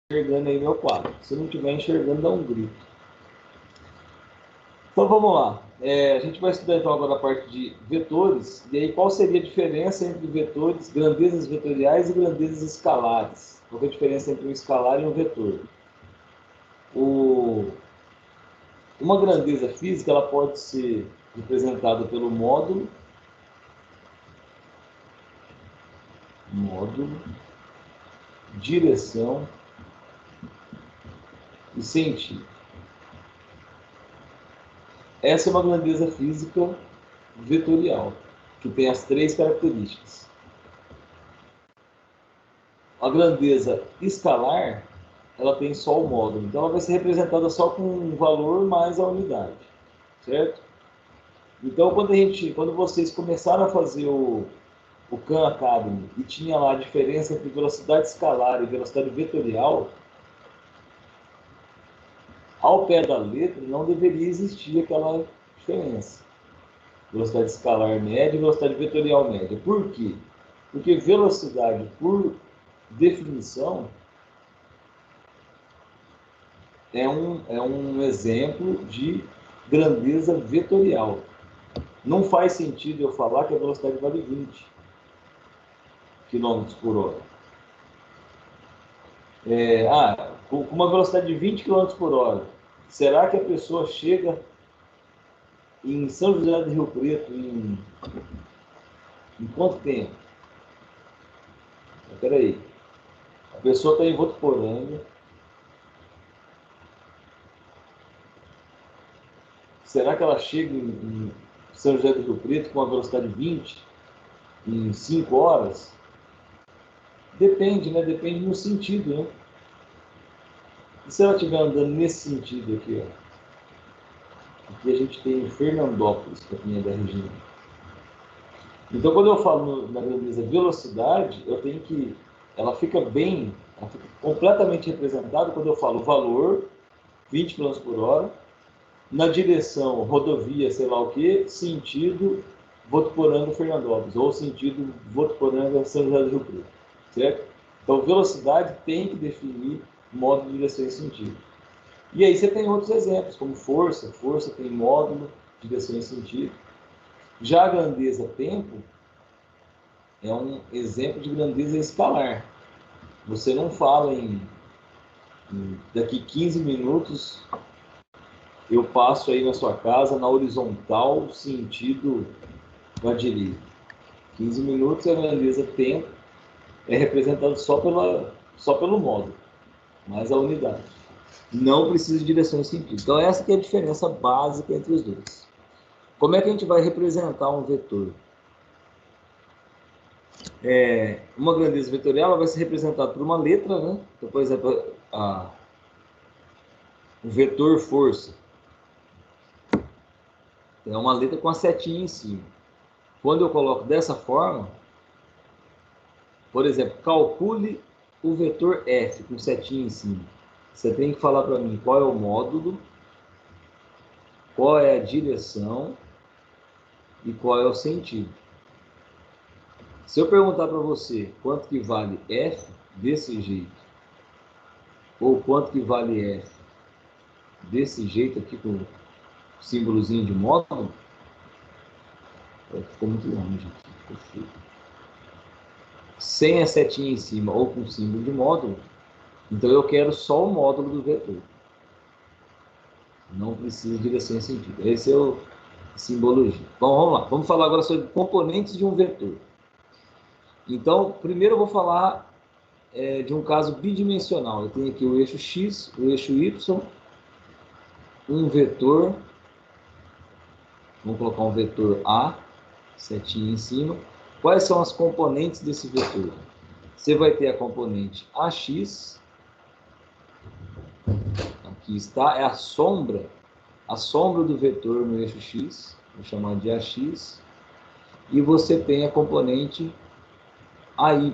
enxergando aí meu quadro. Se não estiver enxergando, dá um grito. Então vamos lá. A gente vai estudar então agora a parte de vetores. E aí qual seria a diferença entre vetores, grandezas vetoriais e grandezas escalares? Qual é a diferença entre um escalar e um vetor? Uma grandeza física ela pode ser representada pelo módulo, direção e sentido. Essa é uma grandeza física vetorial, que tem as três características. A grandeza escalar, ela tem só o módulo, então ela vai ser representada só com um valor mais a unidade, certo? Então, quando vocês começaram a fazer o Khan Academy e tinha lá a diferença entre velocidade escalar e velocidade vetorial, ao pé da letra não deveria existir aquela diferença. Velocidade escalar média e velocidade vetorial média. Por quê? Porque velocidade, por definição, é um exemplo de grandeza vetorial. Não faz sentido eu falar que a velocidade vale 20 km por hora. Com uma velocidade de 20 km por hora, será que a pessoa chega em São José do Rio Preto em quanto tempo? Espera aí. A pessoa está em Votuporanga. Será que ela chega em São José do Rio Preto com uma velocidade de 20 em 5 horas? Depende, né? Depende no sentido, né? E se ela estiver andando nesse sentido aqui, ó? Aqui a gente tem Fernandópolis, que é a minha da região. Então, quando eu falo na grandeza velocidade, eu tenho que... ela fica completamente representada quando eu falo valor, 20 km por hora, na direção rodovia, sei lá o que, sentido Votuporanga, Fernandópolis, ou sentido Votuporanga, São José do Rio Preto, certo? Então, velocidade tem que definir módulo, direção e sentido. E aí você tem outros exemplos, como força tem módulo, direção e sentido. Já a grandeza tempo é um exemplo de grandeza escalar. Você não fala em daqui 15 minutos eu passo aí na sua casa na horizontal sentido à direita. 15 minutos é a grandeza tempo, é representado só pelo módulo, mais a unidade. Não precisa de direção e sentido. Então essa que é a diferença básica entre os dois. Como é que a gente vai representar um vetor? Uma grandeza vetorial ela vai ser representada por uma letra, né? Então, por exemplo, o vetor força é uma letra com a setinha em cima. Quando eu coloco dessa forma, por exemplo, calcule o vetor F com setinha em cima. Você tem que falar para mim qual é o módulo, qual é a direção e qual é o sentido. Se eu perguntar para você quanto que vale F desse jeito, ou quanto que vale F desse jeito aqui com o símbolozinho de módulo, ficou muito longe aqui, ficou feio. Sem a setinha em cima ou com símbolo de módulo, então eu quero só o módulo do vetor. Não precisa de direção e sentido. Esse é o simbologia. Bom, vamos lá. Vamos falar agora sobre componentes de um vetor. Então, primeiro eu vou falar de um caso bidimensional. Eu tenho aqui o eixo X, o eixo Y, um vetor. Vamos colocar um vetor A, setinha em cima. Quais são as componentes desse vetor? Você vai ter a componente AX. Aqui está, é a sombra do vetor no eixo X. Vou chamar de AX. E você tem a componente AY.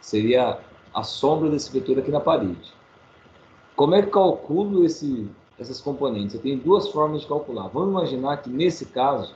Seria a sombra desse vetor aqui na parede. Como é que calculo essas componentes? Eu tenho duas formas de calcular. Vamos imaginar que, nesse caso,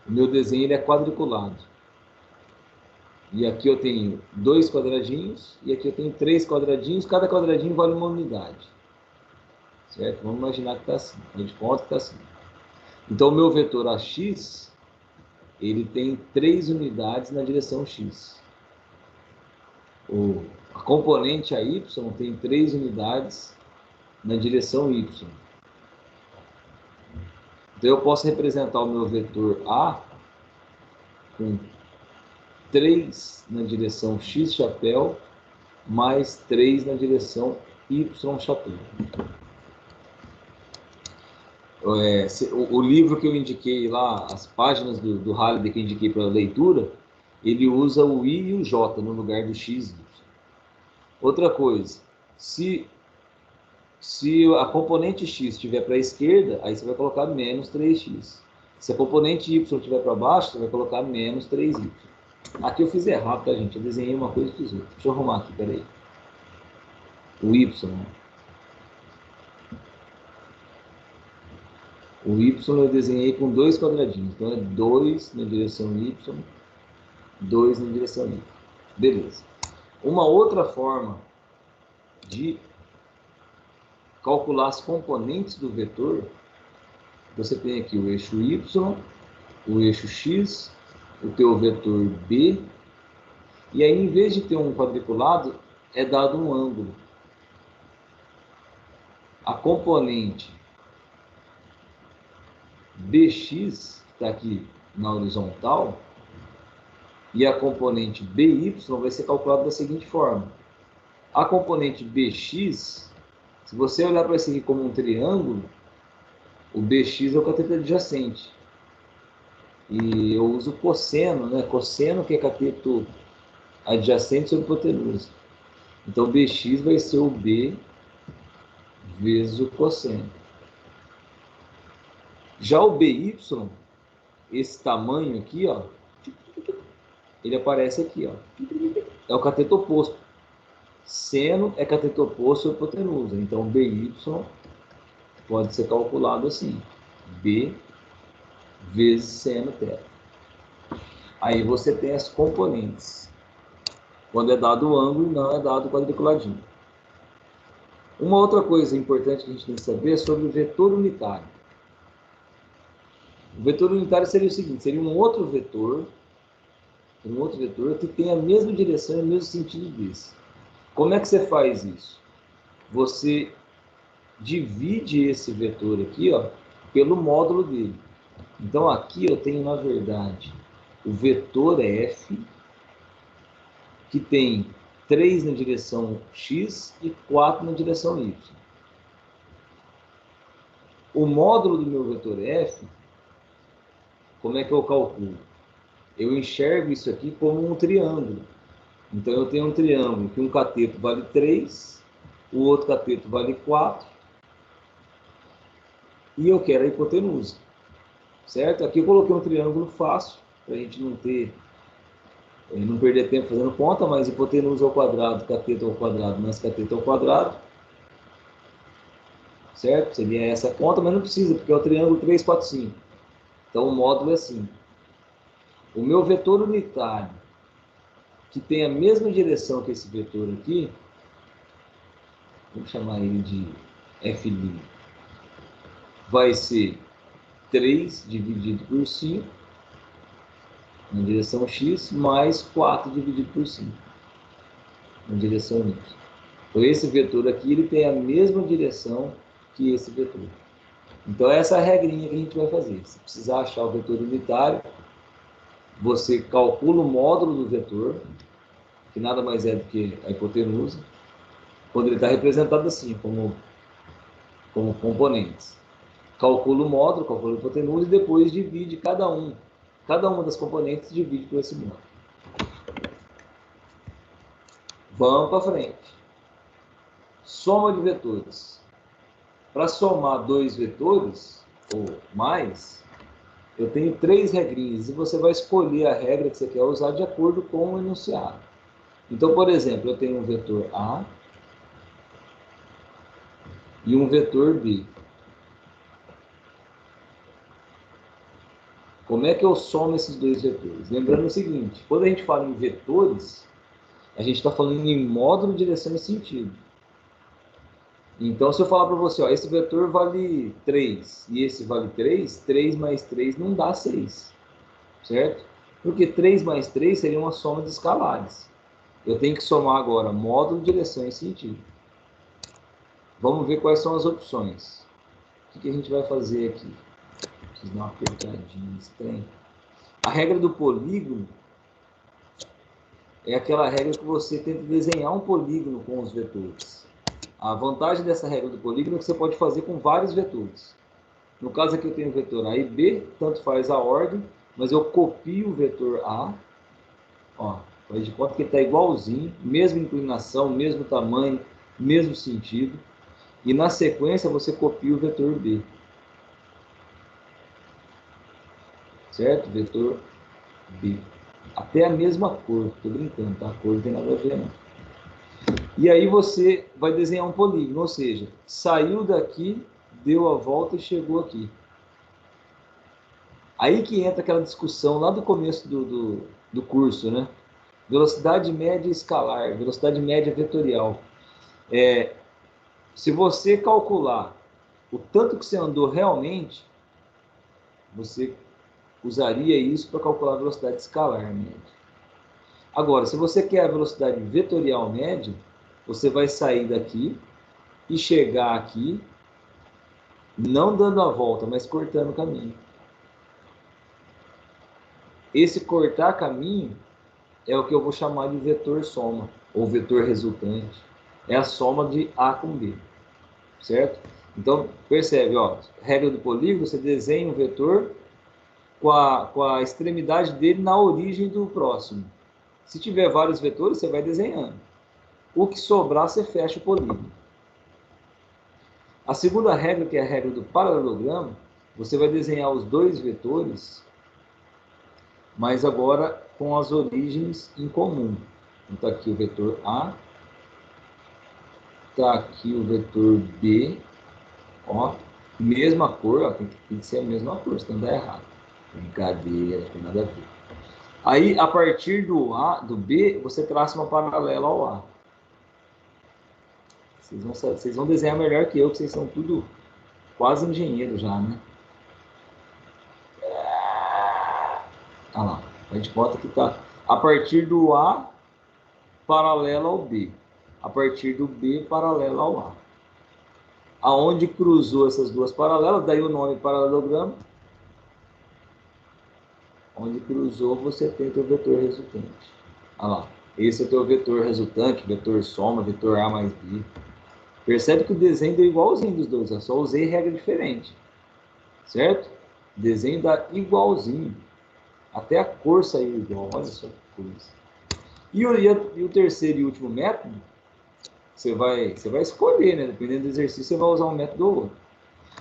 o meu desenho ele é quadriculado. E aqui eu tenho 2 quadradinhos, e aqui eu tenho 3 quadradinhos, cada quadradinho vale uma unidade. Certo? Vamos imaginar que está assim, a gente conta que está assim. Então, o meu vetor AX, ele tem 3 unidades na direção X. A componente AY tem 3 unidades na direção Y. Então, eu posso representar o meu vetor A com 3 na direção X chapéu, mais 3 na direção Y chapéu. O livro que eu indiquei lá, as páginas do Halliday que eu indiquei para leitura, ele usa o I e o J no lugar do X. Outra coisa, se a componente X estiver para a esquerda, aí você vai colocar menos 3x. Se a componente Y estiver para baixo, você vai colocar menos 3y. Aqui eu fiz errado, tá, gente? Eu desenhei uma coisa e fiz outra. Deixa eu arrumar aqui, peraí. O Y. O Y eu desenhei com 2 quadradinhos. Então é 2 na direção Y, 2 na direção Y. Beleza. Uma outra forma de calcular as componentes do vetor, você tem aqui o eixo Y, o eixo X, o teu vetor B, e aí em vez de ter um quadriculado, é dado um ângulo. A componente BX, que está aqui na horizontal, e a componente BY vai ser calculada da seguinte forma. A componente BX, se você olhar para isso aqui como um triângulo, o BX é o cateto adjacente. E eu uso cosseno, né? Cosseno que é cateto adjacente sobre hipotenusa. Então, BX vai ser o B vezes o cosseno. Já o BY, esse tamanho aqui, ó, ele aparece aqui, ó. É o cateto oposto. Seno é cateto oposto sobre hipotenusa. Então, BY pode ser calculado assim. B vezes seno θ. Aí você tem as componentes. Quando é dado o ângulo, não é dado o quadriculadinho. Uma outra coisa importante que a gente tem que saber é sobre o vetor unitário. O vetor unitário seria o seguinte, seria um outro vetor que tem a mesma direção e o mesmo sentido desse. Como é que você faz isso? Você divide esse vetor aqui, ó, pelo módulo dele. Então, aqui eu tenho, na verdade, o vetor F, que tem 3 na direção X e 4 na direção Y. O módulo do meu vetor F, como é que eu calculo? Eu enxergo isso aqui como um triângulo. Então, eu tenho um triângulo que um cateto vale 3, o outro cateto vale 4, e eu quero a hipotenusa. Certo? Aqui eu coloquei um triângulo fácil, para a gente não perder tempo fazendo conta, mas hipotenusa ao quadrado, cateto ao quadrado, mais cateto ao quadrado. Certo? Seria essa a conta, mas não precisa, porque é o triângulo 3, 4, 5. Então, o módulo é assim. O meu vetor unitário, que tem a mesma direção que esse vetor aqui, vamos chamar ele de F', vai ser 3 dividido por 5, na direção X, mais 4 dividido por 5, na direção Y. Então, esse vetor aqui, ele tem a mesma direção que esse vetor. Então, essa é a regrinha que a gente vai fazer. Se precisar achar o vetor unitário, você calcula o módulo do vetor, que nada mais é do que a hipotenusa, quando ele está representado assim, como componentes. Calcula o módulo, calcula a hipotenusa e depois divide cada uma das componentes divide por esse módulo. Vamos para frente. Soma de vetores. Para somar 2 vetores, ou mais, eu tenho 3 regrinhas, e você vai escolher a regra que você quer usar de acordo com o enunciado. Então, por exemplo, eu tenho um vetor A e um vetor B. Como é que eu somo esses dois vetores? Lembrando o seguinte, quando a gente fala em vetores, a gente está falando em módulo, direção e sentido. Então, se eu falar para você, ó, esse vetor vale 3 e esse vale 3, 3 mais 3 não dá 6, certo? Porque 3 mais 3 seria uma soma de escalares. Eu tenho que somar agora módulo, direção e sentido. Vamos ver quais são as opções. O que a gente vai fazer aqui? Preciso dar uma apertadinha estranha. A regra do polígono é aquela regra que você tenta desenhar um polígono com os vetores. A vantagem dessa regra do polígono é que você pode fazer com vários vetores. No caso aqui eu tenho o vetor A e B, tanto faz a ordem, mas eu copio o vetor A, ó, faz de conta que está igualzinho, mesma inclinação, mesmo tamanho, mesmo sentido, e na sequência você copia o vetor B. Certo? Vetor B. Até a mesma cor, estou brincando, tá? A cor não tem nada a ver, não. E aí você vai desenhar um polígono, ou seja, saiu daqui, deu a volta e chegou aqui. Aí que entra aquela discussão lá do começo do curso, né? Velocidade média escalar, velocidade média vetorial. Se você calcular o tanto que você andou realmente, você usaria isso para calcular a velocidade escalar média. Agora, se você quer a velocidade vetorial média, você vai sair daqui e chegar aqui, não dando a volta, mas cortando o caminho. Esse cortar caminho é o que eu vou chamar de vetor soma, ou vetor resultante. É a soma de A com B, certo? Então, percebe, ó, regra do polígono, você desenha um vetor com a extremidade dele na origem do próximo. Se tiver vários vetores, você vai desenhando. O que sobrar, você fecha o polígono. A segunda regra, que é a regra do paralelogramo, você vai desenhar os dois vetores, mas agora com as origens em comum. Então, está aqui o vetor A, está aqui o vetor B, ó, mesma cor, ó, tem que ser a mesma cor, senão dá errado. Brincadeira, não tem nada a ver. Aí, a partir do B, você traça uma paralela ao A. Vocês vão desenhar melhor que eu, que vocês são tudo quase engenheiros já, né? Olha lá, a gente bota que está a partir do A paralelo ao B, a partir do B paralelo ao A. Aonde cruzou essas duas paralelas, daí o nome paralelogramo. Onde cruzou, você tem o teu vetor resultante. Olha lá, esse é o teu vetor resultante, vetor soma, vetor A mais B. Percebe que o desenho deu igualzinho dos dois, eu só usei regra diferente. Certo? O desenho dá igualzinho. Até a cor saiu igual, olha só que coisa. E o terceiro e último método, você vai escolher, né? Dependendo do exercício, você vai usar um método ou outro.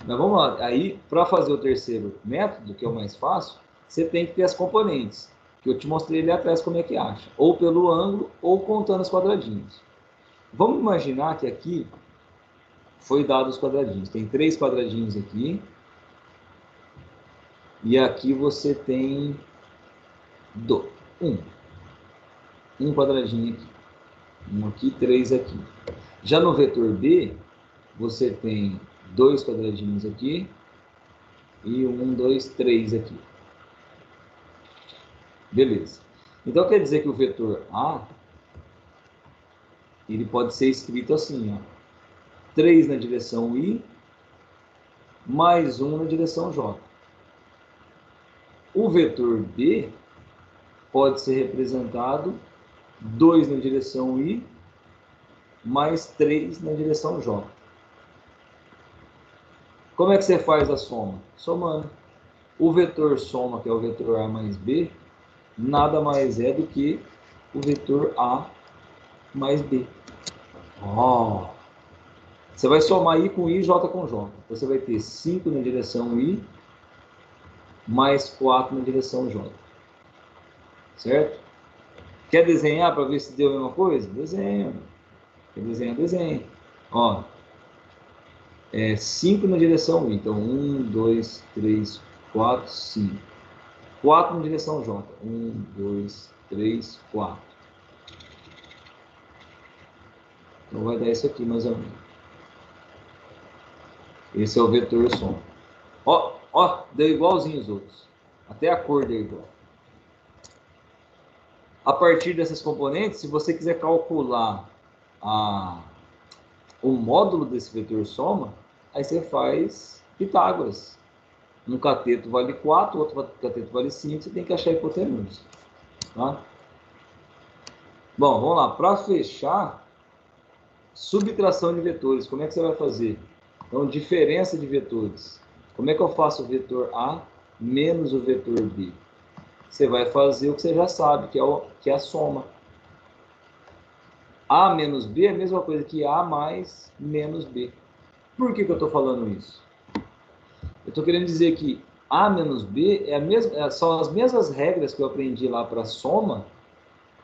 Mas vamos lá, aí para fazer o terceiro método, que é o mais fácil, você tem que ter as componentes, que eu te mostrei ali atrás como é que acha, ou pelo ângulo, ou contando os quadradinhos. Vamos imaginar que aqui foi dado os quadradinhos, tem 3 quadradinhos aqui, e aqui você tem um quadradinho aqui, um aqui, 3 aqui. Já no vetor B, você tem 2 quadradinhos aqui e 1, 2, 3 aqui. Beleza. Então quer dizer que o vetor A, ele pode ser escrito assim, ó, 3 na direção I, mais 1 na direção J. O vetor B pode ser representado 2 na direção I, mais 3 na direção J. Como é que você faz a soma? Somando. O vetor soma, que é o vetor A mais B, nada mais é do que o vetor A mais B. Oh. Você vai somar I com I, J com J. Você vai ter 5 na direção I, mais 4 na direção J. Certo? Quer desenhar para ver se deu a mesma coisa? Desenha. Quer desenhar? Desenha. Ó, 5 na direção I. Então, 1, 2, 3, 4, 5. 4 em direção J. 1, 2, 3, 4. Então vai dar isso aqui mais ou menos. Esse é o vetor soma. Ó, deu igualzinho os outros. Até a cor deu igual. A partir dessas componentes, se você quiser calcular o módulo desse vetor soma, aí você faz Pitágoras. Um cateto vale 4, outro cateto vale 5, você tem que achar a hipotenusa. Tá? Bom, vamos lá. Para fechar, subtração de vetores. Como é que você vai fazer? Então, diferença de vetores. Como é que eu faço o vetor A menos o vetor B? Você vai fazer o que você já sabe, que é a soma. A menos B é a mesma coisa que A mais menos B. Por que eu estou falando isso? Eu estou querendo dizer que A menos B são as mesmas regras que eu aprendi lá para soma,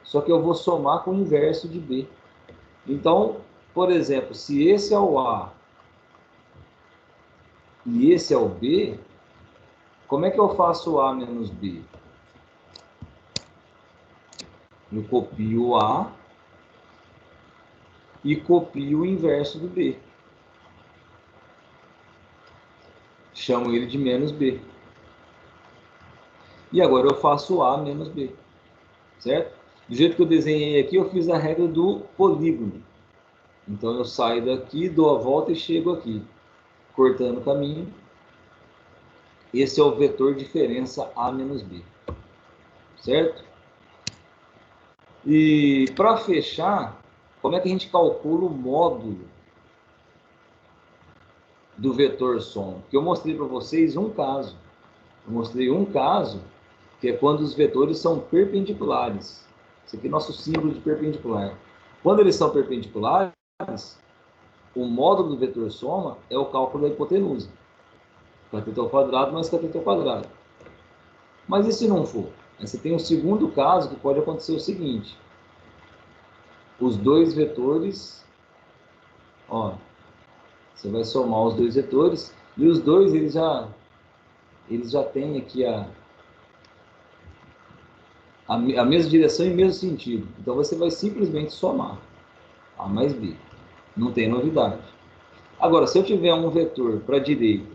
só que eu vou somar com o inverso de B. Então, por exemplo, se esse é o A e esse é o B, como é que eu faço A menos B? Eu copio o A e copio o inverso do B. Chamo ele de menos B. E agora eu faço A menos B. Certo? Do jeito que eu desenhei aqui, eu fiz a regra do polígono. Então eu saio daqui, dou a volta e chego aqui, cortando o caminho. Esse é o vetor diferença A menos B. Certo? E para fechar, como é que a gente calcula o módulo do vetor soma? Porque eu mostrei para vocês um caso. Eu mostrei um caso que é quando os vetores são perpendiculares. Esse aqui é nosso símbolo de perpendicular. Quando eles são perpendiculares, o módulo do vetor soma é o cálculo da hipotenusa. Cateto ao quadrado mais cateto ao quadrado. Mas e se não for? Aí você tem um segundo caso que pode acontecer o seguinte. Os dois vetores, ó, você vai somar os dois vetores e os dois eles já têm aqui a mesma direção e o mesmo sentido. Então você vai simplesmente somar A mais B. Não tem novidade. Agora, se eu tiver um vetor para a direita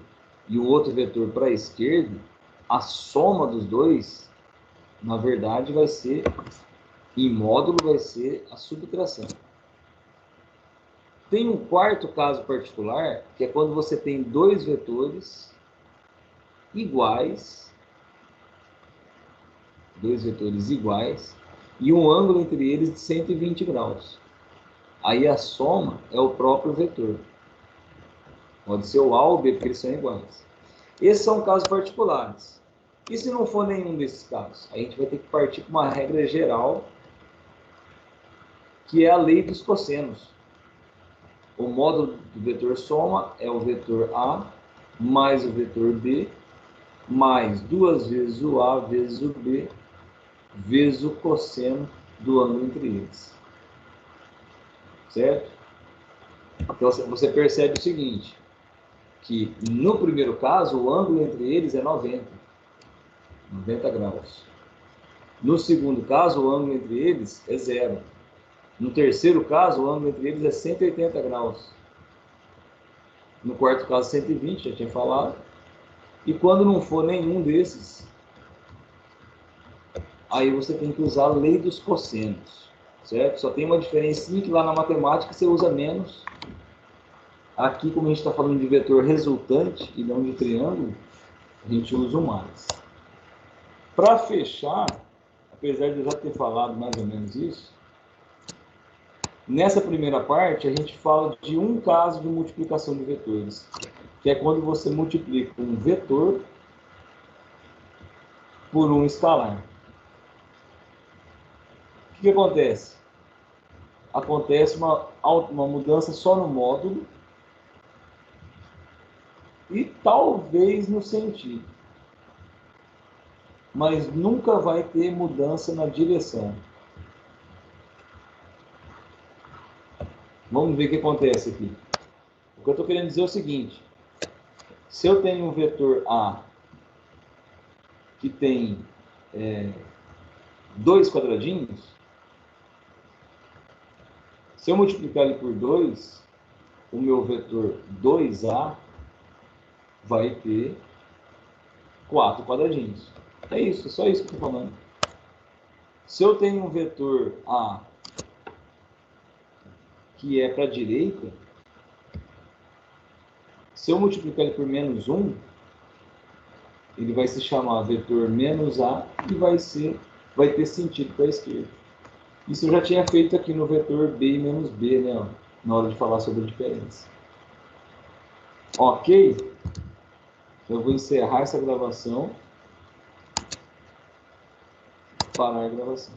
e o outro vetor para a esquerda, a soma dos dois, na verdade, vai ser, em módulo, vai ser a subtração. Tem um quarto caso particular, que é quando você tem dois vetores iguais, e um ângulo entre eles de 120 graus. Aí a soma é o próprio vetor. Pode ser o A ou o B, porque eles são iguais. Esses são casos particulares. E se não for nenhum desses casos? A gente vai ter que partir para uma regra geral, que é a lei dos cossenos. O módulo do vetor soma é o vetor A mais o vetor B, mais duas vezes o A vezes o B, vezes o cosseno do ângulo entre eles. Certo? Então você percebe o seguinte, que no primeiro caso o ângulo entre eles é 90 graus. No segundo caso o ângulo entre eles é 0. No terceiro caso o ângulo entre eles é 180 graus. No quarto caso 120, já tinha falado. E quando não for nenhum desses, aí você tem que usar a lei dos cossenos, certo? Só tem uma diferencinha que lá na matemática você usa menos. Aqui, como a gente está falando de vetor resultante e não de triângulo, a gente usa o mais. Para fechar, apesar de eu já ter falado mais ou menos isso, nessa primeira parte a gente fala de um caso de multiplicação de vetores, que é quando você multiplica um vetor por um escalar. O que acontece? Acontece uma mudança só no módulo e talvez no sentido, mas nunca vai ter mudança na direção. Vamos ver o que acontece aqui. O que eu estou querendo dizer é o seguinte: se eu tenho um vetor A que tem 2 quadradinhos, se eu multiplicar ele por 2, o meu vetor 2A vai ter 4 quadradinhos. É isso, só isso que eu estou falando. Se eu tenho um vetor A que é para a direita, se eu multiplicar ele por menos 1, ele vai se chamar vetor menos A e vai ter sentido para a esquerda. Isso eu já tinha feito aqui no vetor B e menos B, né, na hora de falar sobre a diferença. Ok? Eu vou encerrar essa gravação. Parar a gravação.